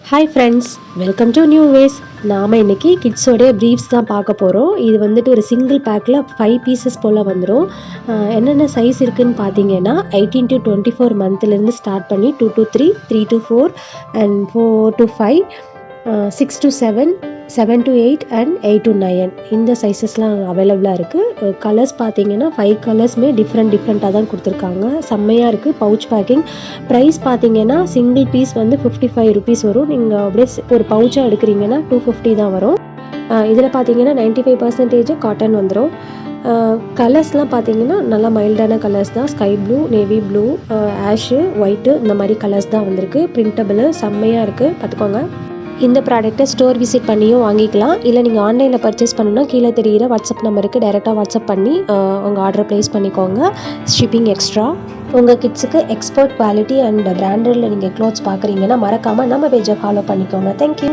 Hi friends, welcome to new ways. நாம் இன்றைக்கி கிட்ஸோடைய briefs தான் பார்க்க போகிறோம். இது வந்துட்டு ஒரு சிங்கிள் பேக்கில் 5 பீசஸ் போல் வந்துடும். என்னென்ன சைஸ் இருக்குதுன்னு பார்த்தீங்கன்னா 18 to 24 மந்த்லேருந்து ஸ்டார்ட் பண்ணி 2 to 3, 3 to 4 and 4 to 5, 6 to 7, 7 to 8 and 8 to 9 இந்த சைஸஸ்லாம் அவைலபிளாக இருக்குது. கலர்ஸ் பார்த்தீங்கன்னா 5 கலர்ஸுமே டிஃப்ரெண்ட்டாக தான் கொடுத்துருக்காங்க. செம்மையாக இருக்குது. Pouch packing. ப்ரைஸ் பார்த்தீங்கன்னா சிங்கிள் பீஸ் வந்து 55 ருபீஸ் வரும். நீங்கள் அப்படியே ஒரு பவுச்சாக எடுக்கிறீங்கன்னா 250 தான் வரும். இதில் பார்த்தீங்கன்னா 95% காட்டன் வந்துடும். கலர்ஸ்லாம் பார்த்தீங்கன்னா நல்லா மைல்டான கலர்ஸ் தான். Sky blue, navy blue, Ashu, white இந்த மாதிரி கலர்ஸ் தான் வந்திருக்கு. பிரிண்டபிள் செம்மையாக இருக்குது, பார்த்துக்கோங்க. இந்த ப்ராடக்ட்டை ஸ்டோர் விசிட் பண்ணியும் வாங்கிக்கலாம். இல்லை நீங்கள் ஆன்லைனில் பர்ச்சேஸ் பண்ணணும்னா கீழே தெரிகிற வாட்ஸ்அப் நம்பருக்கு டைரெக்டாக வாட்ஸ்அப் பண்ணி உங்கள் ஆர்டரை ப்ளேஸ் பண்ணிக்கோங்க. Shipping extra. உங்கள் கிட்ஸுக்கு எக்ஸ்பர்ட் குவாலிட்டி அண்ட் பிராண்டடில் நீங்கள் க்ளோத்ஸ் பார்க்குறீங்கன்னா மறக்காமல் நம்ம பேஜை ஃபாலோ பண்ணிக்கோங்க. தேங்க்யூ.